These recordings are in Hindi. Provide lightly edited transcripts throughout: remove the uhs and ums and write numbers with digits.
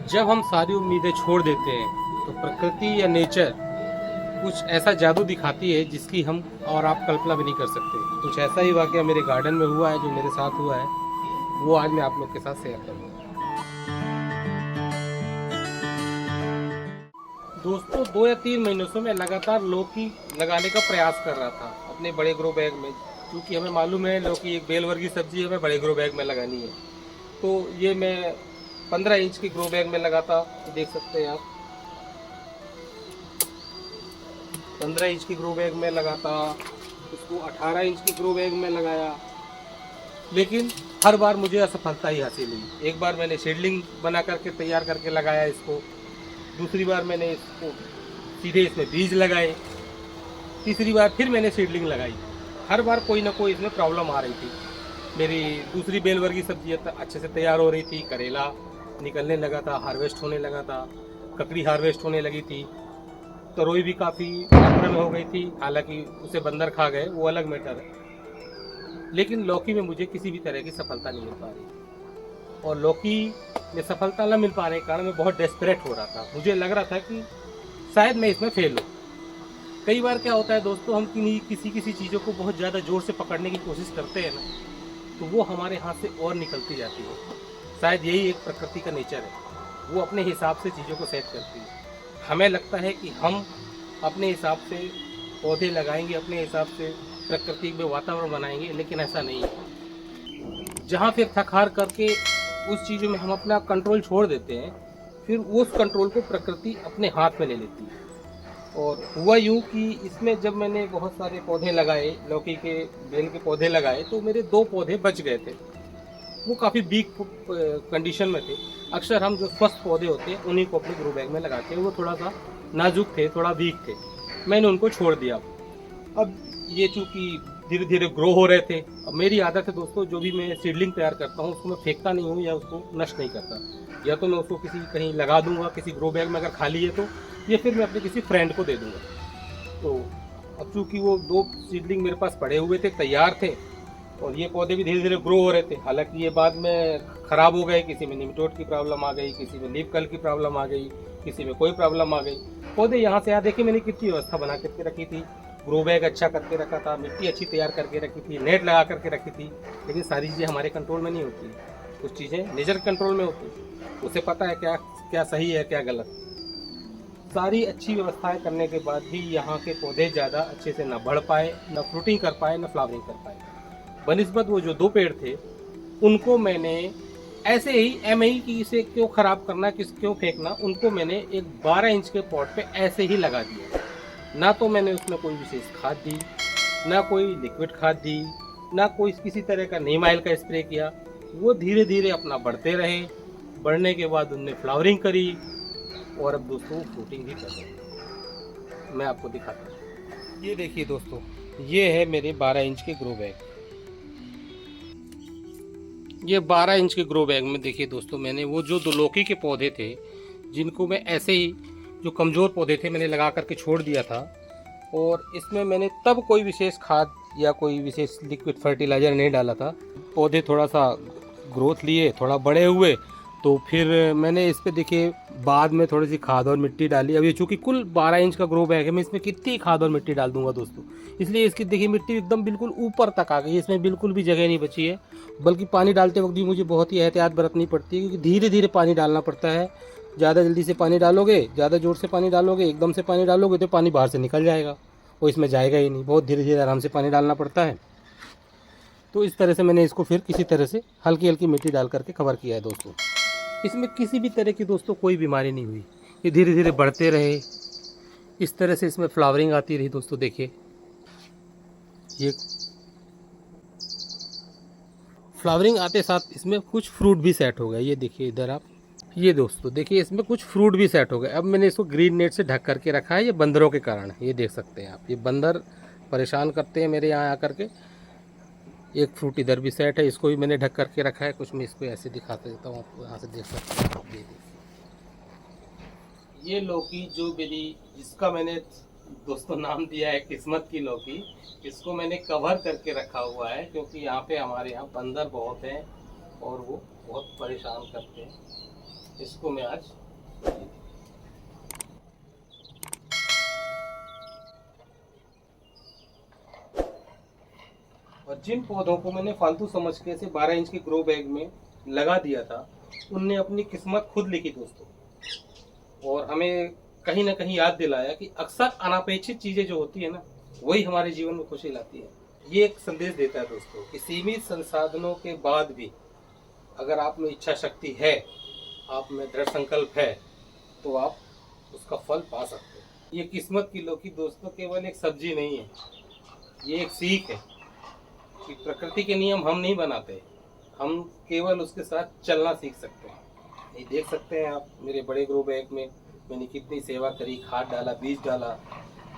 जब हम सारी उम्मीदें छोड़ देते हैं तो प्रकृति या नेचर कुछ ऐसा जादू दिखाती है जिसकी हम और आप कल्पना भी नहीं कर सकते। कुछ ऐसा ही वाकया मेरे गार्डन में हुआ है, जो मेरे साथ हुआ है, वो आज मैं आप लोग के साथ शेयर करूँगा। दोस्तों, 2 या 3 महीनों से मैं लगातार लौकी लगाने का प्रयास कर रहा था अपने बड़े ग्रो बैग में, क्योंकि हमें मालूम है लौकी एक बेल वर्गीय सब्जी है, हमें बड़े ग्रो बैग में लगानी है। तो ये मैं 15 इंच के ग्रो बैग में लगाता, देख सकते हैं आप। 15 इंच की ग्रो बैग में लगाता, उसको 18 इंच की ग्रो बैग में लगाया, लेकिन हर बार मुझे असफलता ही हासिल हुई। एक बार मैंने सीडलिंग बना करके तैयार करके लगाया इसको, दूसरी बार मैंने इसको सीधे इसमें बीज लगाए, तीसरी बार फिर मैंने सीडलिंग लगाई। हर बार कोई ना कोई इसमें प्रॉब्लम आ रही थी। मेरी दूसरी बेल वर्गीय सब्जी अच्छे से तैयार हो रही थी, करेला निकलने लगा था, हार्वेस्ट होने लगा था, ककड़ी हार्वेस्ट होने लगी थी, तरोई भी काफ़ी मात्रा में हो गई थी। हालांकि उसे बंदर खा गए, वो अलग मैटर है। लेकिन लौकी में मुझे किसी भी तरह की सफलता नहीं मिल पा रही, और लौकी में सफलता न मिल पाने के कारण मैं बहुत डेस्परेट हो रहा था। मुझे लग रहा था कि शायद मैं इसमें फेल हूँ। कई बार क्या होता है दोस्तों, हम किसी किसी चीज़ों को बहुत ज़्यादा ज़ोर से पकड़ने की कोशिश करते हैं ना, तो वो हमारे हाथ से और निकलती जाती है। शायद यही एक प्रकृति का नेचर है, वो अपने हिसाब से चीज़ों को सेट करती है। हमें लगता है कि हम अपने हिसाब से पौधे लगाएंगे, अपने हिसाब से प्रकृति में वातावरण बनाएंगे, लेकिन ऐसा नहीं है। जहाँ फिर थक हार करके उस चीज़ों में हम अपना कंट्रोल छोड़ देते हैं, फिर उस कंट्रोल को प्रकृति अपने हाथ में ले लेती है। और हुआ यूँ कि इसमें जब मैंने बहुत सारे पौधे लगाए, लौकी के बेल के पौधे लगाए, तो मेरे 2 पौधे बच गए थे। वो काफ़ी वीक कंडीशन में थे। अक्सर हम जो स्वस्थ पौधे होते हैं उन्हीं को अपने ग्रो बैग में लगाते हैं। वो थोड़ा सा नाजुक थे, थोड़ा वीक थे, मैंने उनको छोड़ दिया। अब ये चूँकि धीरे धीरे ग्रो हो रहे थे। अब मेरी आदत है दोस्तों, जो भी मैं सीडलिंग तैयार करता हूँ उसको मैं फेंकता नहीं हूँ या उसको नष्ट नहीं करता। या तो मैं उसको किसी कहीं लगा दूंगा, किसी ग्रो बैग में अगर खाली है तो, या फिर मैं अपने किसी फ्रेंड को दे दूंगा। तो अब चूँकि वो 2 सीडलिंग मेरे पास पड़े हुए थे, तैयार थे, और ये पौधे भी धीरे धीरे ग्रो हो रहे थे। हालांकि ये बाद में ख़राब हो गए, किसी में निमेटोड की प्रॉब्लम आ गई, किसी में लीफ कल की प्रॉब्लम आ गई, किसी में कोई प्रॉब्लम आ गई। पौधे यहाँ से यहाँ देखिए मैंने कितनी व्यवस्था बना करके रखी थी, ग्रो बैग अच्छा करके रखा था, मिट्टी अच्छी तैयार करके रखी थी, नेट लगा करके रखी थी। लेकिन सारी चीज़ें हमारे कंट्रोल में नहीं होती, कुछ चीज़ें नेचर कंट्रोल में होती, उसे पता है क्या क्या सही है क्या गलत। सारी अच्छी व्यवस्थाएं करने के बाद भी यहाँ के पौधे ज़्यादा अच्छे से न बढ़ पाए, न फ्रूटिंग कर पाए, न फ्लावरिंग कर पाए। बनिस्बत वो जो 2 पेड़ थे उनको मैंने ऐसे ही एमई की, इसे क्यों ख़राब करना, क्यों फेंकना, उनको मैंने एक 12 इंच के पॉट पे ऐसे ही लगा दिया। ना तो मैंने उसमें कोई विशेष खाद दी, ना कोई लिक्विड खाद दी, ना कोई किसी तरह का नीम ऑयल का स्प्रे किया। वो धीरे धीरे अपना बढ़ते रहे, बढ़ने के बाद उनने फ्लावरिंग करी, और अब दोस्तों फ्रूटिंग भी कर रहे हैं। मैं आपको दिखाता हूँ, ये देखिए दोस्तों, ये है मेरे 12 इंच के ग्रो बैग। ये 12 इंच के ग्रो बैग में देखिए दोस्तों, मैंने वो जो 2 लौकी के पौधे थे, जिनको मैं ऐसे ही, जो कमज़ोर पौधे थे, मैंने लगा करके छोड़ दिया था। और इसमें मैंने तब कोई विशेष खाद या कोई विशेष लिक्विड फर्टिलाइज़र नहीं डाला था। पौधे थोड़ा सा ग्रोथ लिए, थोड़ा बड़े हुए, तो फिर मैंने इस पे देखिए बाद में थोड़ी सी खाद और मिट्टी डाली। अब ये चूँकि कुल 12 इंच का ग्रो बैग है, मैं इसमें कितनी खाद और मिट्टी डाल दूंगा दोस्तों। इसलिए इसकी देखिए मिट्टी एकदम बिल्कुल ऊपर तक आ गई है, इसमें बिल्कुल भी जगह नहीं बची है। बल्कि पानी डालते वक्त भी मुझे बहुत ही एहतियात बरतनी पड़ती है, क्योंकि धीरे धीरे पानी डालना पड़ता है। ज़्यादा जल्दी से पानी डालोगे, ज़्यादा ज़ोर से पानी डालोगे, एकदम से पानी डालोगे तो पानी बाहर से निकल जाएगा, वो इसमें जाएगा ही नहीं। बहुत धीरे धीरे आराम से पानी डालना पड़ता है। तो इस तरह से मैंने इसको फिर किसी तरह से हल्की हल्की मिट्टी डाल करके कवर किया है दोस्तों। इसमें किसी भी तरह की दोस्तों कोई बीमारी नहीं हुई, ये धीरे धीरे बढ़ते रहे। इस तरह से इसमें फ्लावरिंग आती रही दोस्तों। देखिए ये फ्लावरिंग आते साथ इसमें कुछ फ्रूट भी सेट हो गया। ये देखिए इधर आप, ये दोस्तों देखिए इसमें कुछ फ्रूट भी सेट हो गए। अब मैंने इसको ग्रीन नेट से ढक करके रखा है, ये बंदरों के कारण। ये देख सकते हैं आप, ये बंदर परेशान करते हैं मेरे यहाँ आकर के। एक फ्रूट इधर भी सेट है, इसको भी मैंने ढक करके रखा है। कुछ मैं इसको ऐसे दिखाता देता हूँ आपको, यहाँ से देख सकते हैं आप। ये देखिए ये लौकी जो मेरी, जिसका मैंने दोस्तों नाम दिया है किस्मत की लौकी, इसको मैंने कवर करके रखा हुआ है, क्योंकि यहाँ पे हमारे यहाँ बंदर बहुत हैं और वो बहुत परेशान करते हैं। इसको मैं आज और जिन पौधों को मैंने फालतू समझ के ऐसे 12 इंच के ग्रो बैग में लगा दिया था, उनने अपनी किस्मत खुद लिखी दोस्तों। और हमें कहीं ना कहीं याद दिलाया कि अक्सर अनापेक्षित चीजें जो होती है ना, वही हमारे जीवन में खुशी लाती है। ये एक संदेश देता है दोस्तों कि सीमित संसाधनों के बाद भी अगर आप में इच्छा शक्ति है, आप में दृढ़ संकल्प है, तो आप उसका फल पा सकते हैं। ये किस्मत की लौकी दोस्तों केवल एक सब्जी नहीं है, ये एक सीख है कि प्रकृति के नियम हम नहीं बनाते, हम केवल उसके साथ चलना सीख सकते हैं। ये देख सकते हैं आप, मेरे बड़े ग्रो बैग में मैंने कितनी सेवा करी, खाद डाला, बीज डाला,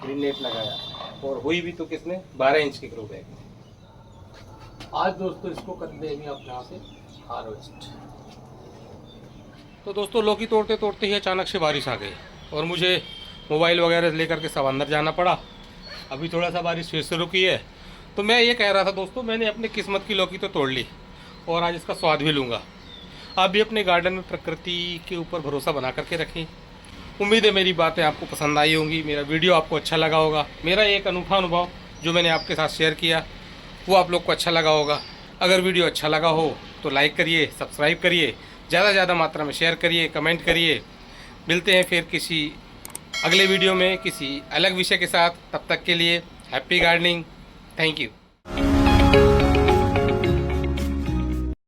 ग्रीन नेट लगाया, और हुई भी तो किसने 12 इंच के ग्रो बैग में। आज दोस्तों इसको कर देंगे अपने यहाँ से हार्वेस्ट। तो दोस्तों लौकी तोड़ते तोड़ते ही अचानक से बारिश आ गई और मुझे मोबाइल वगैरह लेकर के सब अंदर जाना पड़ा। अभी थोड़ा सा बारिश फिर शुरू की है। तो मैं ये कह रहा था दोस्तों, मैंने अपनी किस्मत की लौकी तो तोड़ ली और आज इसका स्वाद भी लूँगा। आप भी अपने गार्डन में प्रकृति के ऊपर भरोसा बना करके रखें। उम्मीद है मेरी बातें आपको पसंद आई होंगी, मेरा वीडियो आपको अच्छा लगा होगा। मेरा एक अनूठा अनुभव जो मैंने आपके साथ शेयर किया वो आप लोग को अच्छा लगा होगा। अगर वीडियो अच्छा लगा हो तो लाइक करिए, सब्सक्राइब करिए, ज़्यादा से ज़्यादा मात्रा में शेयर करिए, कमेंट करिए। मिलते हैं फिर किसी अगले वीडियो में किसी अलग विषय के साथ। तब तक के लिए हैप्पी गार्डनिंग। Thank you.